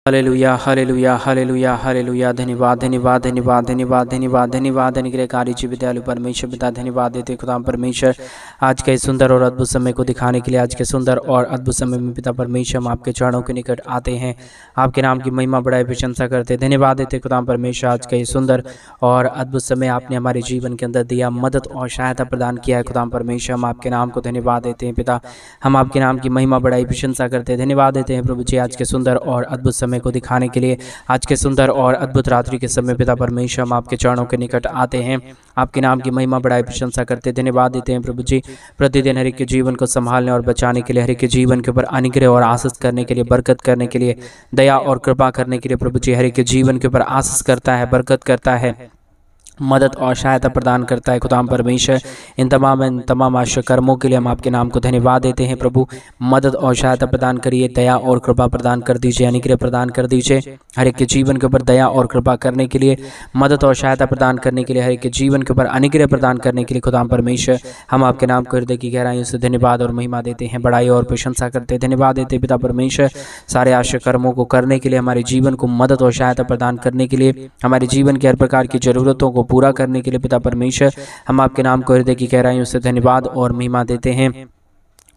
Hallelujah hallelujah hallelujah hallelujah. धन्यवाद धन्यवाद धन्यवाद धन्यवाद धन्यवाद धन्यवाद अनुग्रहकारी जी विद्यालय परमेश्वर पिता धन्यवाद देते खुदा परमेश्वर आज के सुंदर और अद्भुत समय को दिखाने के लिए। आज के सुंदर और अद्भुत समय में पिता परमेश्वर हम आपके चरणों के निकट आते हैं, आपके नाम की महिमा बढ़ाई प्रशंसा करते धन्यवाद देते खुदा परमेश्वर। आज का ये सुंदर और अद्भुत समय आपने हमारे जीवन के अंदर दिया, मदद और सहायता प्रदान किया है खुदा परमेश्वर। हम आपके नाम को धन्यवाद देते हैं पिता, हम आपके नाम की महिमा बढ़ाई प्रशंसा करते धन्यवाद देते हैं प्रभु जी आज के सुंदर और अद्भुत समय को दिखाने के लिए। आज के सुंदर और अद्भुत रात्रि के समय पिता परमेश्वर हम आपके चरणों के निकट आते हैं, आपके नाम की महिमा बढ़ाई प्रशंसा करते धन्यवाद देते हैं प्रभु जी। प्रतिदिन हर एक के जीवन को संभालने और बचाने के लिए, हर एक के जीवन के ऊपर अनुग्रह और आशीष करने के लिए, बरकत करने के लिए, दया और कृपा करने के लिए प्रभु जी हर एक के जीवन के ऊपर आशीष करता है, बरकत करता है, मदद और सहायता प्रदान करता है खुदाम परमेश्वर। इन तमाम आश्चर्य कर्मों के लिए हम आपके नाम को धन्यवाद देते हैं प्रभु। मदद और सहायता प्रदान करिए, दया और कृपा प्रदान कर दीजिए, अनुग्रह प्रदान कर दीजिए हर एक के जीवन के ऊपर दया और कृपा करने के लिए, मदद और सहायता प्रदान करने के लिए, हर एक के जीवन के ऊपर अनुग्रह प्रदान करने के लिए खुदाम परमेश्वर हम आपके नाम को हृदय की गहराइयों से धन्यवाद और महिमा देते हैं, बड़ाई और प्रशंसा करते धन्यवाद देते पिता परमेश्वर। सारे आश्चर्य कर्मों को करने के लिए, हमारे जीवन को मदद और सहायता प्रदान करने के लिए, हमारे जीवन की हर प्रकार की जरूरतों को पूरा करने के लिए पिता परमेश्वर हम आपके नाम को हृदय की गहराइयों से धन्यवाद और महिमा देते हैं,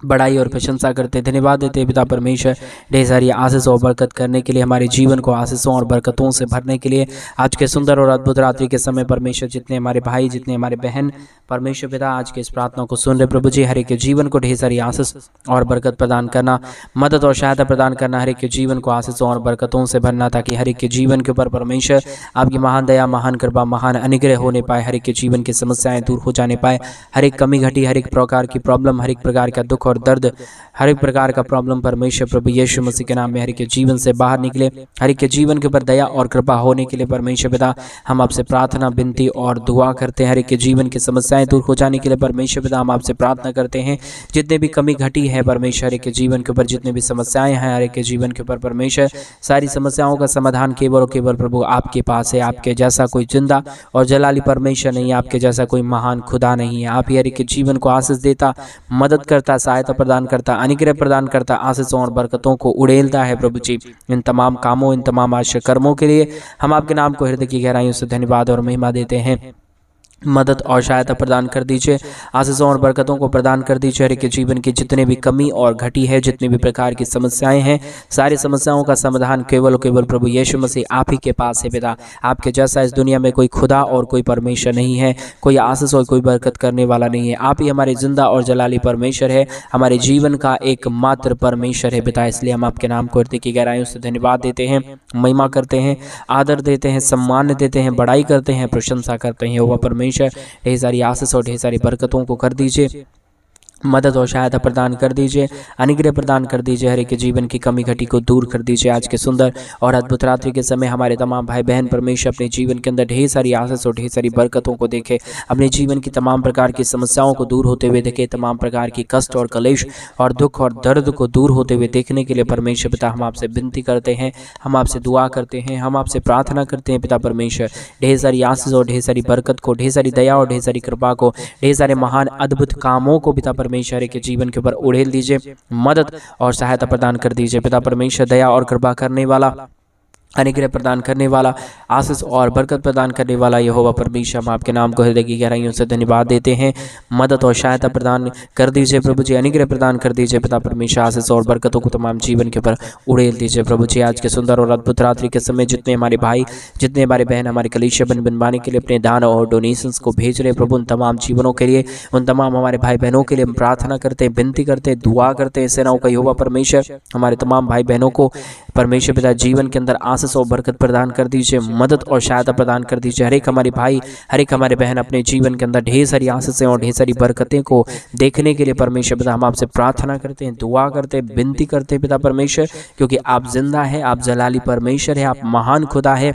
बड़ाई और प्रशंसा करते धन्यवाद देते पिता परमेश्वर। ढेर सारी आशीष और बरकत करने के लिए, हमारे जीवन को आशीषों और बरकतों से भरने के लिए आज के सुंदर और अद्भुत रात्रि के समय परमेश्वर जितने हमारे भाई, जितने हमारे बहन परमेश्वर पिता आज के इस प्रार्थना को सुन रहे प्रभु जी, हर एक के जीवन को ढेर सारी आशीष और बरकत प्रदान करना, मदद और सहायता प्रदान करना, हर एक के जीवन को आशीषों और बरकतों से भरना, ताकि हर एक के जीवन के ऊपर परमेश्वर आपकी महान दया, महान कृपा, महान अनुग्रह होने पाए, हर एक के जीवन की समस्याएं दूर हो जाने पाए, हर एक कमी घटी, हर एक प्रकार की प्रॉब्लम, हर एक प्रकार का दुख और दर्द, हर एक प्रकार का प्रॉब्लम परमेश्वर प्रभु यीशु मसीह के नाम में हर एक के जीवन से बाहर निकले, हर एक के जीवन के ऊपर दया और कृपा होने के लिए परमेश्वर पिता हम आपसे प्रार्थना, विनती और दुआ करते हैं। हर एक के जीवन की समस्याएं दूर हो जाने के लिए परमेश्वर पिता हम आपसे प्रार्थना करते हैं। जितने भी कमी घटी है परमेश्वर, हर एक के जीवन के ऊपर जितने भी समस्याएं हैं हर एक के जीवन के ऊपर परमेश्वर, सारी समस्याओं का समाधान केवल और केवल प्रभु आपके पास है। आपके जैसा कोई जिंदा और जलाली परमेश्वर नहीं है, आपके जैसा कोई महान खुदा नहीं है। आप ही हर एक के जीवन को आशीष देता, मदद करता, सहायता प्रदान करता, अनुग्रह प्रदान करता, आशीषों और बरकतों को उड़ेलता है प्रभु जी। इन तमाम कामों, इन तमाम आश्चर्य कर्मों के लिए हम आपके नाम को हृदय की गहराइयों से धन्यवाद और महिमा देते हैं। मदद और सहायता प्रदान कर दीजिए, आशीषों और बरकतों को प्रदान कर दीजिए। हर एक के जीवन की जितने भी कमी और घटी है, जितनी भी प्रकार की समस्याएं हैं, सारी समस्याओं का समाधान केवल और केवल प्रभु यीशु मसीह आप ही के पास है पिता। आपके जैसा इस दुनिया में कोई खुदा और कोई परमेश्वर नहीं है, कोई आशीष और कोई बरकत करने वाला नहीं है। आप ही हमारे जिंदा और जलाली परमेश्वर है, हमारे जीवन का एकमात्र परमेश्वर है पिता। इसलिए हम आपके नाम को हृदय की गहराइयों से धन्यवाद देते हैं, महिमा करते हैं, आदर देते हैं, सम्मान देते हैं, बड़ाई करते हैं, प्रशंसा करते हैं। वह परमेश्वर ढेर सारी आशीष और ढेर सारी बरकतों को कर दीजिए, मदद और सहायता प्रदान कर दीजिए, अनुग्रह प्रदान कर दीजिए, हर एक के जीवन की कमी घटी को दूर कर दीजिए। आज के सुंदर और अद्भुत रात्रि के समय हमारे तमाम भाई बहन परमेश्वर अपने जीवन के अंदर ढेर सारी आशीष और ढेर सारी बरकतों को देखे, अपने जीवन की तमाम प्रकार की समस्याओं को दूर होते हुए देखे, तमाम प्रकार की कष्ट और कलेश और दुख और दर्द को दूर होते हुए देखने के लिए परमेश्वर पिता हम आपसे विनती करते हैं, हम आपसे दुआ करते हैं, हम आपसे प्रार्थना करते हैं पिता परमेश्वर। ढेर सारी आशीष और ढेर सारी बरकत को, ढेर सारी दया और ढेर सारी कृपा को, ढेर सारे महान अद्भुत कामों को पिता परमेश्वर के जीवन के ऊपर उड़ेल दीजिए, मदद और सहायता प्रदान कर दीजिए पिता परमेश्वर। दया और कृपा करने वाला, अनुग्रह प्रदान करने वाला, आशीष और बरकत प्रदान करने वाला यहोवा परमेश्वर हम आपके नाम को हृदय की गहराइयों से धन्यवाद देते हैं। मदद और सहायता प्रदान कर दीजिए प्रभु जी, अनुग्रह प्रदान कर दीजिए पिता परमेश्वर। आशीष और बरकतों को तमाम जीवन के ऊपर उड़ेल दीजिए प्रभु जी। आज के सुंदर और अद्भुत रात्रि के समय जितने हमारे भाई, जितने हमारे बहन हमारे कलीसिया बनवाने के लिए अपने दान और डोनेशंस को भेज रहे प्रभु, उन तमाम जीवनों के लिए, उन तमाम हमारे भाई बहनों के लिए हम प्रार्थना करते हैं, विनती करते हैं, दुआ करते हैं। सेनाओं का यहोवा परमेश्वर हमारे तमाम भाई बहनों को परमेश्वर पिता जीवन के अंदर आशीष और बरकत प्रदान कर दीजिए, मदद और सहायता प्रदान कर दीजिए। हर एक हमारे भाई, हर एक हमारे बहन अपने जीवन के अंदर ढेर सारी आशीषें और ढेर सारी बरकतें को देखने के लिए परमेश्वर पिता हम आपसे प्रार्थना करते हैं, दुआ करते हैं, विनती करते हैं पिता परमेश्वर, क्योंकि आप जिंदा है, आप जलाली परमेश्वर है, आप महान खुदा है।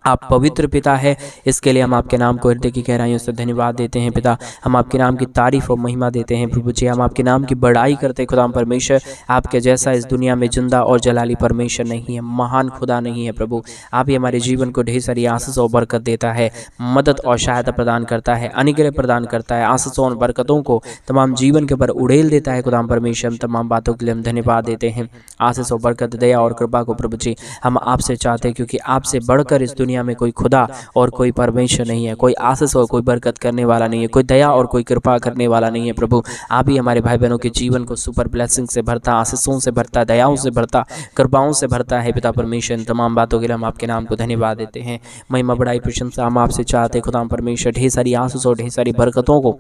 आप पवित्र पिता है, इसके लिए हम आपके नाम को हृदय की गहराइयों से धन्यवाद देते हैं पिता। हम आपके नाम की तारीफ और महिमा देते हैं प्रभु जी। हम आपके नाम की बड़ाई करते हैं खुदा परमेश्वर। आपके जैसा इस दुनिया में जिंदा और जलाली परमेश्वर नहीं है, महान खुदा नहीं है प्रभु। आप ही हमारे जीवन को ढेर सारी आशीष और बरकत देता है, मदद और सहायता प्रदान करता है, अनुग्रह प्रदान करता है, आशीषों और बरकतों को तमाम जीवन के ऊपर उड़ेल देता है खुदा परमेश्वर। हम तमाम बातों के लिए हम धन्यवाद देते हैं। आशीष और बरकत, दया और कृपा को प्रभु जी हम आपसे चाहते हैं, क्योंकि आपसे बढ़कर इस दुनिया में कोई खुदा और कोई परमेश्वर नहीं है, कोई आशीष और कोई बरकत करने वाला नहीं है, कोई दया और कोई कृपा करने वाला नहीं है प्रभु। आप ही हमारे भाई बहनों के जीवन को सुपर ब्लेसिंग से भरता, आशीषों से भरता, दयाओं से भरता, कृपाओं से भरता है पिता परमेश्वर। इन तमाम बातों के लिए हम आपके नाम को धन्यवाद देते हैं। महिमा बड़ाई प्रशंसा हम आपसे चाहते हैं खुदा परमेश्वर। ढेर सारी आशीष और ढेर सारी बरकतों को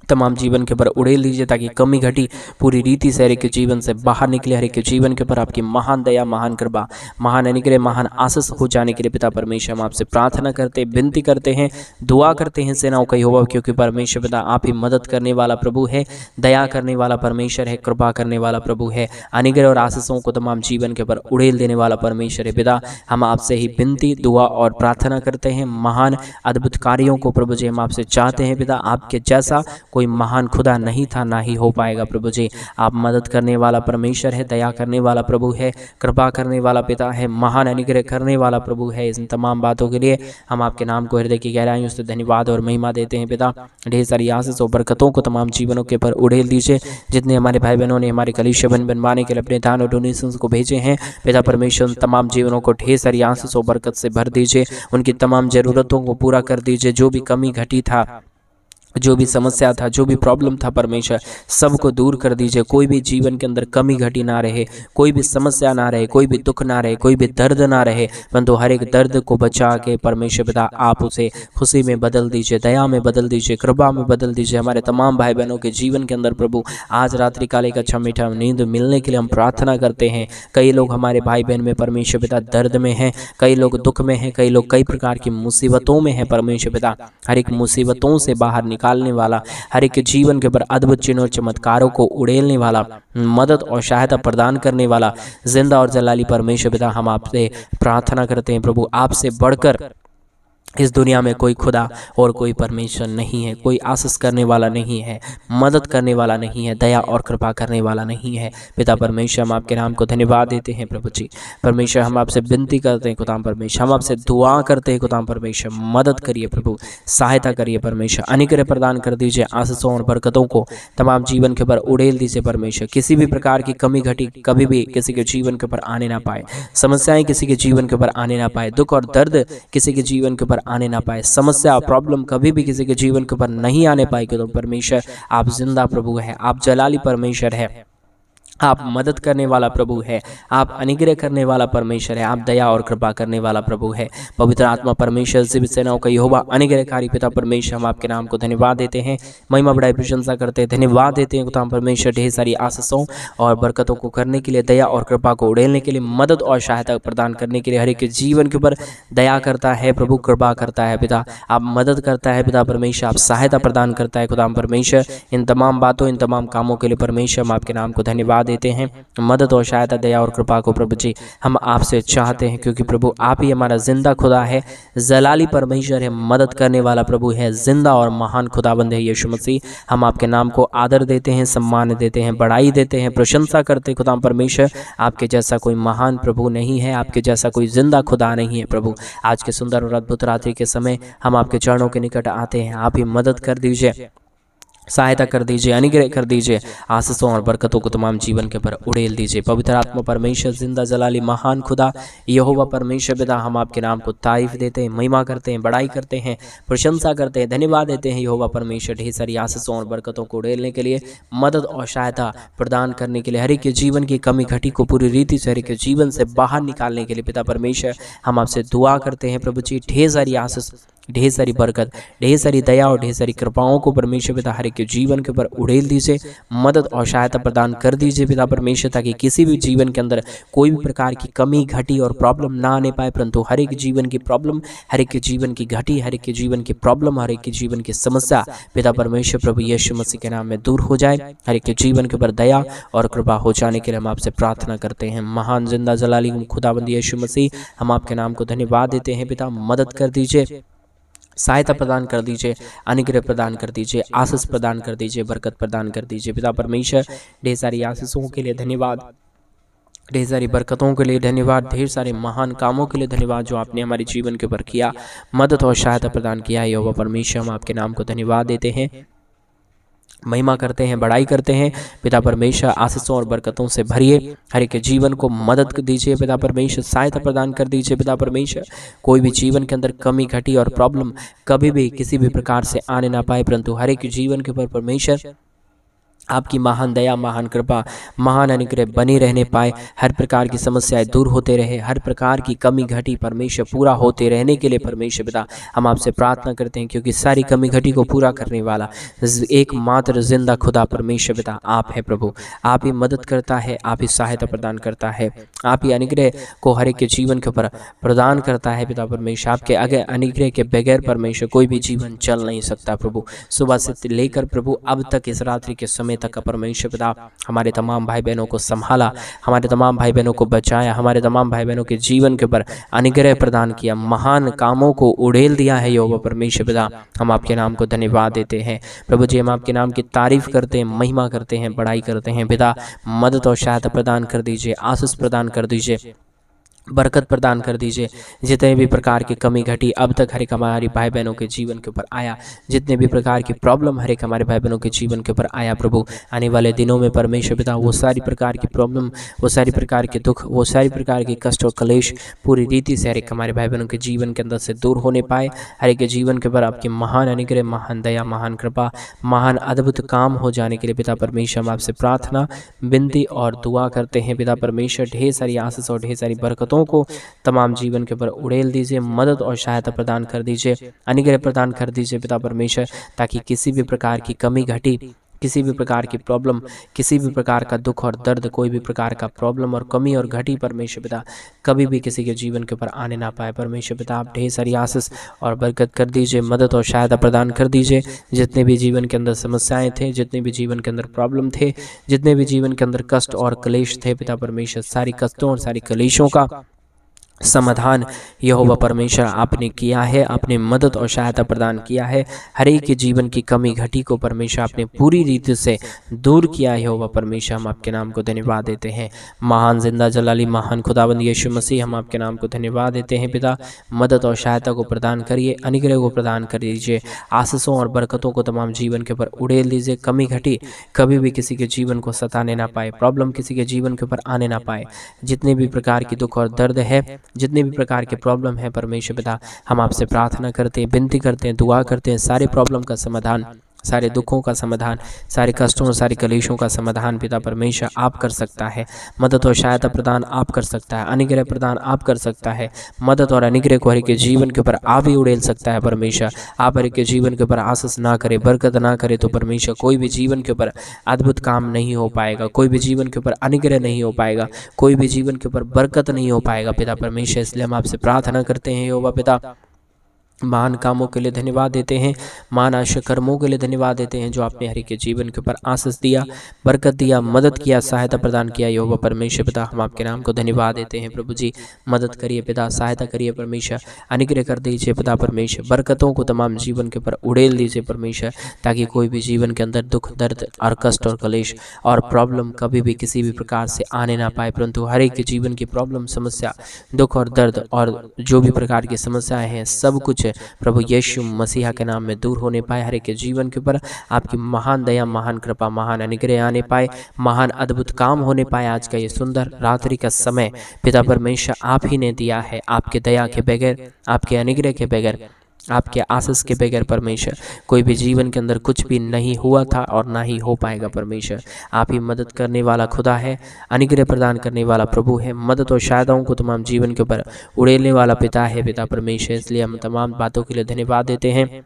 तमाम जीवन के ऊपर उड़ेल लीजिए, ताकि कमी घटी पूरी रीति से हर एक के जीवन से बाहर निकले। हर एक के जीवन के ऊपर आपकी महान दया, महान कृपा, महान अनुग्रह, महान आशीष हो जाने के लिए पिता परमेश्वर हम आपसे प्रार्थना करते, विनती करते हैं, दुआ करते हैं सेनाओं का यहोवा, क्योंकि परमेश्वर पिता आप ही मदद करने वाला प्रभु है, दया करने वाला परमेश्वर है, कृपा करने वाला प्रभु है, अनुग्रह और आशीषों को तमाम जीवन के ऊपर उड़ेल देने वाला परमेश्वर है पिता। हम आपसे ही विनती, दुआ और प्रार्थना करते हैं। महान अद्भुत कार्यों को प्रभु जी हम आपसे चाहते हैं पिता। आपके जैसा कोई महान खुदा नहीं था, ना ही हो पाएगा प्रभु जी। आप मदद करने वाला परमेश्वर है, दया करने वाला प्रभु है, कृपा करने वाला पिता है, महान अनुग्रह करने वाला प्रभु है। इन तमाम बातों के लिए हम आपके नाम को हृदय की गहराइयों से धन्यवाद और महिमा देते हैं पिता। ढेर सारी आशीष और बरकतों को तमाम जीवनों के ऊपर उड़ेल दीजिए। जितने हमारे भाई बहनों ने हमारे कलीसिया बनवाने के लिए अपने दान और डोनेशंस को भेजे हैं पिता परमेश्वर, तमाम जीवनों को ढेर सारी आशीष और बरकत से भर दीजिए। उनकी तमाम जरूरतों को पूरा कर दीजिए। जो भी कमी घटी था, जो भी समस्या था, जो भी प्रॉब्लम था परमेश्वर, सबको दूर कर दीजिए। कोई भी जीवन के अंदर कमी घटी ना रहे, कोई भी समस्या ना रहे, कोई भी दुख ना रहे, कोई भी दर्द ना रहे, परंतु हर एक दर्द को बचा के परमेश्वर पिता आप उसे खुशी में बदल दीजिए, दया में बदल दीजिए, कृपा में बदल दीजिए। हमारे तमाम भाई बहनों के जीवन के अंदर प्रभु आज रात्रि काल एक अच्छा मीठा नींद मिलने के लिए हम प्रार्थना करते हैं। कई लोग हमारे भाई बहन में परमेश्वर पिता दर्द में हैं, कई लोग दुख में हैं, कई लोग कई प्रकार की मुसीबतों में हैं परमेश्वर पिता। हर एक मुसीबतों से बाहर निकालने वाला, हर एक के जीवन के ऊपर अद्भुत चिन्ह और चमत्कारों को उड़ेलने वाला, मदद और सहायता प्रदान करने वाला जिंदा और जलाली परमेश्वर पिता हम आपसे प्रार्थना करते हैं प्रभु। आपसे बढ़कर इस दुनिया में कोई खुदा और कोई परमेश्वर नहीं है, कोई आशीष करने वाला नहीं है, मदद करने वाला नहीं है, दया और कृपा करने वाला नहीं है पिता परमेश्वर। हम आपके नाम को धन्यवाद देते हैं प्रभु जी। परमेश्वर हम आपसे विनती करते हैं खुदा परमेश्वर, हम आपसे दुआ करते हैं खुदा परमेश्वर, मदद करिए प्रभु, सहायता करिए परमेश्वर, अनुग्रह प्रदान कर दीजिए। आशीषों और बरकतों को तमाम जीवन के ऊपर उड़ेल दीजिए परमेश्वर। किसी भी प्रकार की कमी घटी कभी भी किसी के जीवन के ऊपर आने ना पाए, समस्याएं किसी के जीवन के ऊपर आने ना पाए, दुख और दर्द किसी के जीवन के ऊपर आने ना पाए, समस्या प्रॉब्लम कभी भी किसी के जीवन के ऊपर नहीं आने पाएगी। तो परमेश्वर आप जिंदा प्रभु है, आप जलाली परमेश्वर है, आप मदद करने वाला प्रभु है, आप अनुग्रह करने वाला परमेश्वर है, आप दया और कृपा करने वाला प्रभु है। पवित्र आत्मा परमेश्वर से सेनाओं का यहोवा अनुग्रहकारी पिता परमेश्वर हम आपके नाम को धन्यवाद देते हैं, महिमा बड़ाई प्रशंसा करते हैं, धन्यवाद देते हैं खुदा परमेश्वर। ढेर सारी आशीषों और बरकतों को करने के लिए, दया और कृपा को उड़ेलने के लिए, मदद और सहायता प्रदान करने के लिए, हर एक के जीवन के ऊपर दया करता है प्रभु, कृपा करता है पिता, आप मदद करता है पिता परमेश्वर, आप सहायता प्रदान करता है खुदा परमेश्वर। इन तमाम बातों, इन तमाम कामों के लिए परमेश्वर हम आपके नाम को धन्यवाद देते हैं। मदद और सहायता, दया और कृपा को प्रभु जी हम आपसे चाहते हैं, क्योंकि प्रभु आप ही हमारा जिंदा खुदा है, जलाली परमेश्वर है, मदद करने वाला प्रभु है, जिंदा और महान खुदाबंद है यीशु मसीह। हम आपके नाम को आदर देते हैं, सम्मान देते हैं, बड़ाई देते हैं, प्रशंसा करते हैं खुदा परमेश्वर। आपके जैसा कोई महान प्रभु नहीं है, आपके जैसा कोई जिंदा खुदा नहीं है प्रभु। आज के सुंदर और अद्भुत रात्रि के समय हम आपके चरणों के निकट आते हैं। आप ही मदद कर दीजिए, सहायता कर दीजिए, अनुग्रह कर दीजिए, आशीषों और बरकतों को तमाम जीवन के पर उड़ेल दीजिए। पवित्र आत्मा परमेश्वर, जिंदा जलाली महान खुदा यहोवा परमेश्वर पिता हम आपके नाम को तारीफ देते हैं, महिमा करते हैं, बड़ाई करते हैं, प्रशंसा करते हैं, धन्यवाद देते हैं यहोवा परमेश्वर। ढेर सारी आशीषों और बरकतों को उड़ेलने के लिए, मदद और सहायता प्रदान करने के लिए, हर एक के जीवन की कमी घटी को पूरी रीति से हर एक के जीवन से बाहर निकालने के लिए पिता परमेश्वर हम आपसे दुआ करते हैं प्रभु जी। ढेर सारी आशीष ढेर सारी बरकत, ढेर सारी दया और ढेर सारी कृपाओं को परमेश्वर पिता हर एक के जीवन के ऊपर उड़ेल दीजिए, मदद और सहायता प्रदान कर दीजिए पिता परमेश्वर, ताकि किसी भी जीवन के अंदर कोई भी प्रकार की कमी घटी और प्रॉब्लम ना आने पाए, परंतु हर एक जीवन की प्रॉब्लम, हर एक के जीवन की घटी, हर एक के जीवन की प्रॉब्लम, हर एक के जीवन की समस्या पिता परमेश्वर प्रभु यीशु मसीह के नाम में दूर हो जाए। हर एक के जीवन के ऊपर दया और कृपा हो जाने के लिए हम आपसे प्रार्थना करते हैं। महान जिंदा जलाली खुदाबंद यीशु मसीह, हम आपके नाम को धन्यवाद देते हैं पिता। मदद कर दीजिए, सहायता प्रदान कर दीजिए, अनुग्रह प्रदान कर दीजिए, आशीष प्रदान कर दीजिए, बरकत प्रदान कर दीजिए पिता परमेश्वर। ढेर सारी आशीषों के लिए धन्यवाद, ढेर सारी बरकतों के लिए धन्यवाद, ढेर सारे महान कामों के लिए धन्यवाद जो आपने हमारे जीवन के ऊपर किया, मदद और सहायता प्रदान किया है यहोवा परमेश्वर। हम आपके नाम को धन्यवाद देते हैं, महिमा करते हैं, बड़ाई करते हैं पिता परमेश्वर। आशीषों और बरकतों से भरिए, हर एक के जीवन को मदद दीजिए पिता परमेश्वर, सहायता प्रदान कर दीजिए पिता परमेश्वर। कोई भी जीवन के अंदर कमी घटी और प्रॉब्लम कभी भी किसी भी प्रकार से आने ना पाए, परंतु हर एक जीवन के ऊपर परमेश्वर आपकी महान दया, महान कृपा, महान अनुग्रह बने रहने पाए। हर प्रकार की समस्याएं दूर होते रहे, हर प्रकार की कमी घटी परमेश्वर पूरा होते रहने के लिए परमेश्वर पिता हम आपसे प्रार्थना करते हैं, क्योंकि सारी कमी घटी को पूरा करने वाला एकमात्र जिंदा खुदा परमेश्वर पिता आप है प्रभु। आप ही मदद करता है, आप ही सहायता प्रदान करता है, आप ही अनुग्रह को हर एक के जीवन के ऊपर प्रदान करता है पिता परमेश्वर। आपके आगे अनुग्रह के बगैर परमेश्वर कोई भी जीवन चल नहीं सकता प्रभु। सुबह से लेकर प्रभु अब तक इस रात्रि के समय तक परमेश्वर पिता हमारे तमाम भाई बहनों को संभाला, हमारे तमाम भाई बहनों को बचाया, हमारे तमाम भाई बहनों के जीवन के ऊपर अनुग्रह प्रदान किया, महान कामों को उड़ेल दिया है यहोवा परमेश्वर पिता। हम आपके नाम को धन्यवाद देते हैं प्रभु जी। हम आपके नाम की तारीफ करते हैं, महिमा करते हैं, बड़ाई करते हैं पिता। मदद और सहायता प्रदान कर दीजिए, आशीष प्रदान कर दीजिए, बरकत प्रदान कर दीजिए। जितने भी प्रकार की कमी घटी अब तक हर एक हमारे भाई बहनों के जीवन के ऊपर आया, जितने भी प्रकार की प्रॉब्लम हर एक हमारे भाई बहनों के जीवन के ऊपर आया प्रभु, आने वाले दिनों में परमेश्वर पिता वो सारी प्रकार की प्रॉब्लम, वो सारी प्रकार के दुख, वो सारी प्रकार की कष्ट और कलेश पूरी रीति से हर एक हमारे भाई बहनों के जीवन के अंदर से दूर होने पाए। हर एक के जीवन के ऊपर आपकी महान अनुग्रह, महान दया, महान कृपा, महान अद्भुत काम हो जाने के लिए पिता परमेश्वर हम आपसे प्रार्थना, विनती और दुआ करते हैं पिता परमेश्वर। ढेर सारी आशीष और ढेर सारी बरकतों को तमाम जीवन के ऊपर उड़ेल दीजिए, मदद और सहायता प्रदान कर दीजिए, अनुग्रह प्रदान कर दीजिए पिता परमेश्वर, ताकि किसी भी प्रकार की कमी घटी, किसी भी प्रकार की प्रॉब्लम, किसी भी प्रकार का दुख और दर्द, कोई भी प्रकार का प्रॉब्लम और कमी और घटी परमेश्वर पिता कभी भी किसी के जीवन के ऊपर आने ना पाए परमेश्वर पिता। आप ढेर सारी आशीष और बरकत कर दीजिए, मदद और सहायता प्रदान कर दीजिए। जितने भी जीवन के अंदर समस्याएं थे, जितने भी जीवन के अंदर प्रॉब्लम थे, जितने भी जीवन के अंदर कष्ट और क्लेश थे पिता परमेश्वर, सारी कष्टों और सारी क्लेशों का समाधान यहोवा परमेश्वर आपने किया है, आपने मदद और सहायता प्रदान किया है। हर एक के जीवन की कमी घटी को परमेश्वर आपने पूरी रीति से दूर किया है यहोवा परमेश्वर। हम आपके नाम को धन्यवाद देते हैं। महान जिंदा जलाली महान खुदाबंद यीशु मसीह, हम आपके नाम को धन्यवाद देते हैं पिता। मदद और सहायता को प्रदान करिए, अनुग्रह को प्रदान कर दीजिए, आशीषों और बरकतों को तमाम जीवन के ऊपर उड़ेल दीजिए। कमी घटी कभी भी किसी के जीवन को सताने ना पाए, प्रॉब्लम किसी के जीवन के ऊपर आने ना पाए। जितने भी प्रकार की दुख और दर्द है, जितने भी प्रकार के प्रॉब्लम है परमेश्वर पिता, हम आपसे प्रार्थना करते हैं, विनती करते हैं, दुआ करते हैं, सारे प्रॉब्लम का समाधान, सारे दुखों का समाधान, सारे कष्टों और सारे कलेशों का समाधान पिता परमेश्वर आप कर सकता है। मदद और सहायता प्रदान आप कर सकता है, अनुग्रह प्रदान आप कर सकता है। मदद और अनुग्रह को हर एक के जीवन के ऊपर आप ही उड़ेल सकता है परमेश्वर। आप हर एक के जीवन के ऊपर आशीष ना करे, बरकत ना करे तो परमेश्वर कोई भी जीवन के ऊपर अद्भुत काम नहीं हो पाएगा, कोई भी जीवन के ऊपर अनुग्रह नहीं हो पाएगा, कोई भी जीवन के ऊपर बरकत नहीं हो पाएगा पिता परमेश्वर। इसलिए हम आपसे प्रार्थना करते हैं यहोवा पिता, महान कामों के लिए धन्यवाद देते हैं, महान आश्चर्य कर्मों के लिए धन्यवाद देते हैं जो आपने हर एक के जीवन के ऊपर आशीष दिया, बरकत दिया, मदद किया, सहायता प्रदान किया यहोवा परमेश्वर पिता। हम आपके नाम को धन्यवाद देते हैं प्रभु जी। मदद करिए पिता, सहायता करिए परमेश्वर, अनुग्रह कर दीजिए पिता परमेश्वर, बरकतों को तमाम जीवन के ऊपर उड़ेल दीजिए परमेश्वर, ताकि कोई भी जीवन के अंदर दुख दर्द और कष्ट और कलेश और प्रॉब्लम कभी भी किसी भी प्रकार से आने ना पाए, परंतु हर एक के जीवन की प्रॉब्लम, समस्या, दुख और दर्द और जो भी प्रकार की समस्याएं हैं सब कुछ प्रभु यीशु मसीहा के नाम में दूर होने पाए। हर एक के जीवन के ऊपर आपकी महान दया, महान कृपा, महान अनुग्रह आने पाए, महान अद्भुत काम होने पाए। आज का ये सुंदर रात्रि का समय पिता परमेश्वर आप ही ने दिया है। आपके दया के बगैर, आपके अनुग्रह के बगैर आपके आशीष के बगैर परमेश्वर कोई भी जीवन के अंदर कुछ भी नहीं हुआ था और ना ही हो पाएगा। परमेश्वर आप ही मदद करने वाला खुदा है, अनुग्रह प्रदान करने वाला प्रभु है, मदद और सहायताओं को तमाम जीवन के ऊपर उड़ेलने वाला पिता है पिता परमेश्वर। इसलिए हम तमाम बातों के लिए धन्यवाद देते हैं,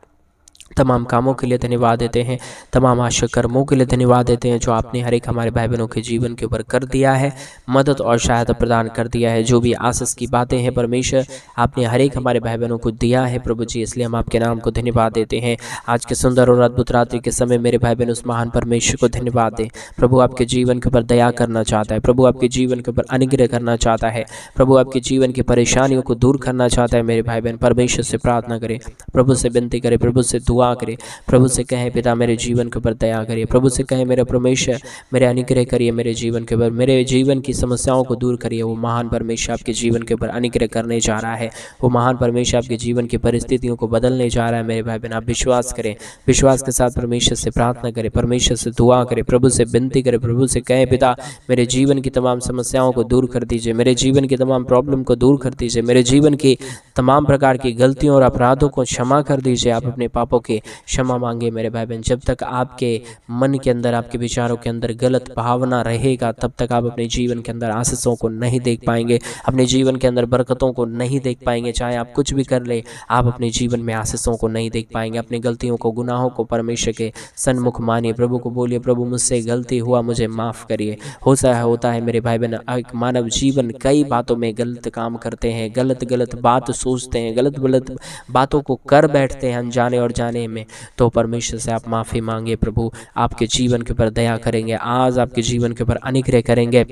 तमाम कामों के लिए धन्यवाद देते हैं, तमाम आशा कर्मों के लिए धन्यवाद देते हैं जो आपने हर एक हमारे भाई बहनों के जीवन के ऊपर कर दिया है, मदद और सहायता प्रदान कर दिया है। जो भी आशीष की बातें हैं परमेश्वर आपने हर एक हमारे भाई बहनों को दिया है प्रभु जी, इसलिए हम आपके नाम को धन्यवाद देते हैं। आज के सुंदर और अद्भुत रात्रि के समय मेरे भाई बहन उस महान परमेश्वर को धन्यवाद दें। प्रभु आपके जीवन के ऊपर दया करना चाहता है, प्रभु आपके जीवन के ऊपर अनुग्रह करना चाहता है, प्रभु आपके जीवन की परेशानियों को दूर करना चाहता है। मेरे भाई बहन परमेश्वर से प्रार्थना करें, प्रभु से विनती करें, प्रभु से दुआ करें, प्रभु से कहें पिता मेरे जीवन के ऊपर दया करिए, प्रभु से कहें मेरा परमेश्वर मेरे अनुग्रह करिए, मेरे जीवन के ऊपर, मेरे जीवन की समस्याओं को दूर करिए। वो महान परमेश्वर आपके जीवन के ऊपर अनुग्रह करने जा रहा है, वो महान परमेश्वर आपके जीवन की परिस्थितियों को बदलने जा रहा है। मेरे भाई बहन आप विश्वास करें, विश्वास के साथ परमेश्वर से प्रार्थना करें, परमेश्वर से दुआ करें, प्रभु से विनती करें, प्रभु से कहें पिता मेरे जीवन की तमाम समस्याओं को दूर कर दीजिए, मेरे जीवन की तमाम प्रॉब्लम को दूर कर दीजिए, मेरे जीवन की तमाम प्रकार की गलतियों और अपराधों को क्षमा कर दीजिए। आप अपने पापों के क्षमा मांगे मेरे भाई बहन। जब तक आपके मन के अंदर, आपके विचारों के अंदर गलत भावना रहेगा तब तक आप अपने जीवन के अंदर आशीषों को नहीं देख पाएंगे, अपने जीवन के अंदर बरकतों को नहीं देख पाएंगे। चाहे आप कुछ भी कर ले, आप अपने जीवन में आशीषों को नहीं देख पाएंगे। अपनी गलतियों को, गुनाहों को परमेश्वर के सन्मुख मानिए, प्रभु को बोलिए प्रभु मुझसे गलती हुआ, मुझे माफ़ करिए। होता है मेरे भाई बहन एक मानव जीवन कई बातों में गलत काम करते हैं, गलत बात सोचते हैं, गलत बातों को कर बैठते हैं अनजाने और जाने में। तो परमेश्वर से आप माफ़ी मांगे, प्रभु आपके जीवन के ऊपर दया करेंगे, आज आपके जीवन के ऊपर अनुग्रह करेंगे।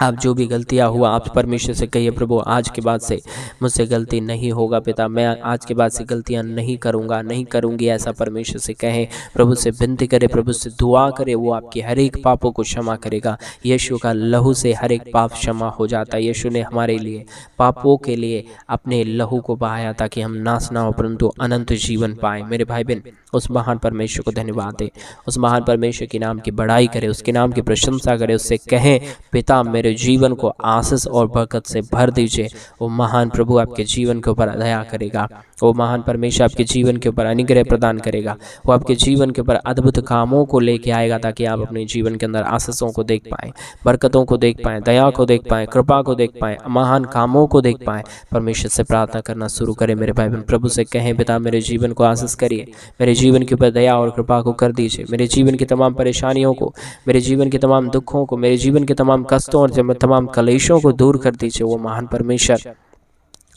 आप जो भी गलतियाँ हुआ आप परमेश्वर से कहिए प्रभु आज के बाद से मुझसे गलती नहीं होगा पिता, मैं आज के बाद से गलतियाँ नहीं करूँगा, नहीं करूँगी, ऐसा परमेश्वर से कहें, प्रभु से विनती करें, प्रभु से दुआ करें। वो आपके हर एक पापों को क्षमा करेगा। यीशु का लहू से हर एक पाप क्षमा हो जाता है। यीशु ने हमारे लिए पापों के लिए अपने लहू को बहाया ताकि हम नाश ना हो परंतु अनंत जीवन पाएँ। मेरे भाई बहन उस महान परमेश्वर को धन्यवाद दें, उस महान परमेश्वर के नाम की बड़ाई करें, उसके नाम की प्रशंसा करें, उससे कहें पिता मेरे जीवन को आशीष और बरकत से भर दीजिए। वो महान प्रभु आपके जीवन के ऊपर दया करेगा, वो महान परमेश्वर आपके जीवन के ऊपर अनुग्रह प्रदान करेगा, वो आपके जीवन के ऊपर अद्भुत कामों को लेके आएगा ताकि आप अपने जीवन के अंदर आशीषों को देख पाएं, बरकतों को देख पाएं, दया को देख पाएं, कृपा को देख पाएं, महान कामों को देख पाएं। परमेश्वर से प्रार्थना करना शुरू करें मेरे भाई बहन, प्रभु से कहें पिता मेरे जीवन को आशीष करिए, मेरे जीवन के ऊपर दया और कृपा को कर दीजिए, मेरे जीवन की तमाम परेशानियों को, मेरे जीवन के तमाम दुखों को, मेरे जीवन के तमाम कष्टों और तमाम कलेशों को दूर कर दीजिए। वो महान परमेश्वर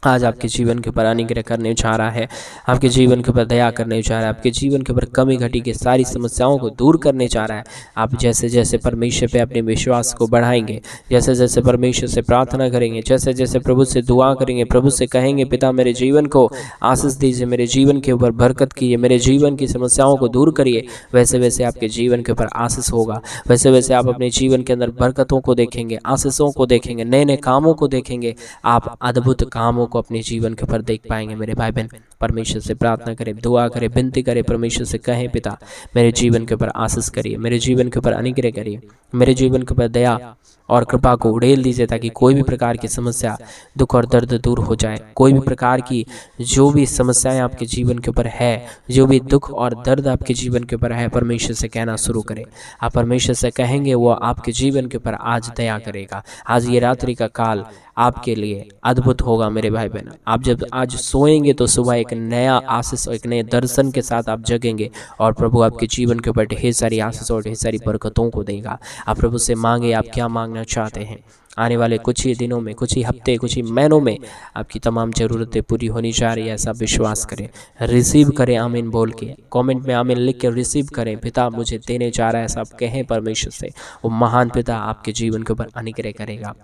आज आपके जीवन के ऊपर अनुग्रह करने जा रहा है, आपके जीवन के ऊपर दया करने जा रहा है, आपके जीवन के ऊपर कमी घटी की सारी समस्याओं को दूर करने जा रहा है। आप जैसे जैसे परमेश्वर पे अपने विश्वास को बढ़ाएंगे, जैसे जैसे परमेश्वर से प्रार्थना करेंगे, जैसे जैसे प्रभु से दुआ करेंगे, प्रभु से कहेंगे पिता मेरे जीवन को आशीष दीजिए, मेरे जीवन के ऊपर बरकत कीजिए, मेरे जीवन की समस्याओं को दूर करिए, वैसे वैसे आपके जीवन के ऊपर आशीष होगा, वैसे वैसे आप अपने जीवन के अंदर बरकतों को देखेंगे, आशीषों को देखेंगे, नए नए कामों को देखेंगे, आप अद्भुत कामों को अपने जीवन के ऊपर देख पाएंगे। मेरे भाई बहन परमेश्वर से प्रार्थना करें, दुआ करें, विनती करें, परमेश्वर से कहें पिता मेरे जीवन के ऊपर आशीष करिए, मेरे जीवन के ऊपर अनुग्रह करिए, मेरे जीवन के ऊपर दया और कृपा को उड़ेल दीजिए ताकि कोई भी प्रकार की समस्या, दुख और दर्द दूर हो जाए। कोई भी प्रकार की जो भी समस्याएं आपके जीवन के ऊपर है, जो भी दुख और दर्द आपके जीवन के ऊपर है, परमेश्वर से कहना शुरू करें। आप परमेश्वर से कहेंगे वो आपके जीवन के ऊपर आज दया करेगा। आज ये रात्रि का काल आपके लिए अद्भुत होगा मेरे भाई बहन। आप जब आज सोएंगे तो सुबह एक नया आशीष और एक नए दर्शन के साथ आप जगेंगे और प्रभु आपके जीवन के ऊपर ढेर सारी आशीष और ढेर सारी बरकतों को देगा। आप प्रभु से मांगे आप क्या मांगना चाहते हैं। आने वाले कुछ ही दिनों में, कुछ ही हफ्ते, कुछ ही महीनों में आपकी तमाम ज़रूरतें पूरी होनी जा रही है, ऐसा विश्वास करें। रिसीव करें आमीन बोल के, कमेंट में आमीन लिख के रिसीव करें। पिता मुझे देने जा रहा है, ऐसा आप कहें परमेश्वर से। वो महान पिता आपके जीवन के ऊपर अनुग्रह करेगा।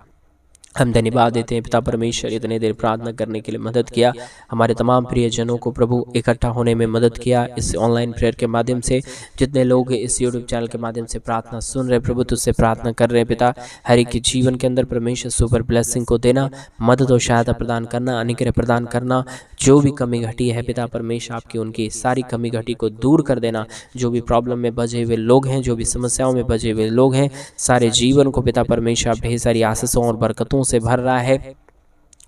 हम धन्यवाद देते हैं पिता परमेश्वर, इतने देर प्रार्थना करने के लिए मदद किया, हमारे तमाम प्रियजनों को प्रभु इकट्ठा होने में मदद किया। इस ऑनलाइन प्रेयर के माध्यम से जितने लोग इस यूट्यूब चैनल के माध्यम से प्रार्थना सुन रहे प्रभु, तुझसे प्रार्थना कर रहे हैं पिता, हर एक के जीवन के अंदर परमेश्वर सुपर ब्लेसिंग को देना, मदद और सहायता प्रदान करना, अनुग्रह प्रदान करना। जो भी कमी घटी है पिता परमेश्वर आपकी उनकी सारी कमी घटी को दूर कर देना। जो भी प्रॉब्लम में बजे हुए लोग हैं, जो भी समस्याओं में बजे हुए लोग हैं, सारे जीवन को पिता परमेश्वर आप ढेर सारी आशीषों और बरकतों से भर रहा है।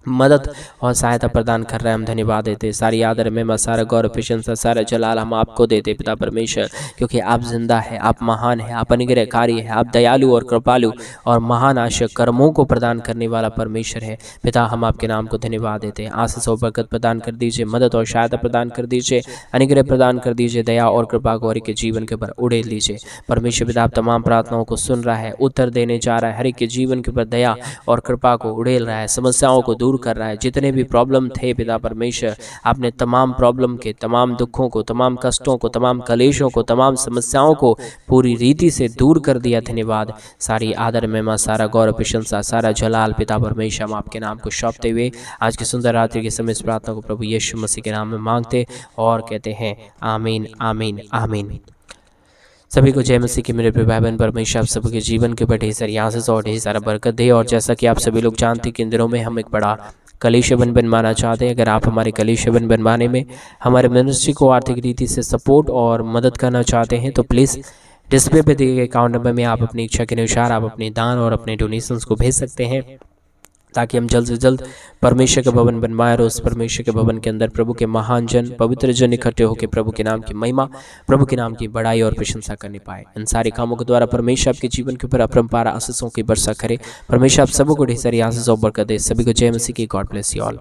मदद और सहायता प्रदान कर रहे हैं। हम धन्यवाद देते हैं। सारी आदर महिमा, सारा गौरव, प्रशंसा, सारा जलाल हम आपको देते पिता परमेश्वर, क्योंकि आप जिंदा है, आप महान है, आप अनुग्रहकारी है, आप दयालु और कृपालु और महान आशय कर्मों को प्रदान करने वाला परमेश्वर है। पिता हम आपके नाम को धन्यवाद देते हैं। आशीष और बरकत प्रदान कर दीजिए, मदद और सहायता प्रदान कर दीजिए, अनुग्रह प्रदान कर दीजिए, दया और कृपा को हर एक के जीवन के ऊपर उड़ेल दीजिए। परमेश्वर पिता आप तमाम प्रार्थनाओं को सुन रहा है, उत्तर देने जा रहा है, हर एक के जीवन के ऊपर दया और कृपा को उड़ेल रहा है, समस्याओं को दूर कर रहा है। जितने भी प्रॉब्लम थे पिता परमेश्वर, आपने तमाम प्रॉब्लम के, तमाम दुखों को, तमाम कष्टों को, तमाम कलेशों को, तमाम समस्याओं को पूरी रीति से दूर कर दिया। धन्यवाद। सारी आदर महिमा, सारा गौरव, प्रशंसा, सारा जलाल पिता परमेश्वर हम आपके नाम को सौंपते हुए आज की सुंदर रात्रि के समय इस प्रार्थना को प्रभु यीशु मसीह के नाम में मांगते और कहते हैं आमीन, आमीन, आमीन। सभी को जय मसीह की मेरे प्रिय भाई बहन, परमेश्वर आप सबके जीवन के ऊपर ढेर सारी आशीष और ढेर सारा बरकत दे। और जैसा कि आप सभी लोग जानते हैं कि इन दिनों में हम एक बड़ा कलीसिया बनवाना चाहते हैं। अगर आप हमारे कलीसिया बनवाने में हमारे मिनिस्ट्री को आर्थिक रीति से सपोर्ट और मदद करना चाहते हैं तो प्लीज़ डिस्प्ले पे दिए गए अकाउंट नंबर में आप अपनी इच्छा के अनुसार आप अपने दान और अपने डोनेशंस को भेज सकते हैं, ताकि हम जल्द से जल्द परमेश्वर का भवन बनवाएं और उस परमेश्वर के भवन के अंदर प्रभु के महान जन, पवित्र जन इकट्ठे होकर प्रभु के नाम की महिमा, प्रभु के नाम की बड़ाई और प्रशंसा करने पाए। इन सारे कामों के द्वारा परमेश्वर आपके जीवन के ऊपर अपरंपार आशीषों की वर्षा करे। परमेश्वर आप सबको ढेर सारी आशीष और बरकत दे। सभी को जय मसीह की। God bless you all.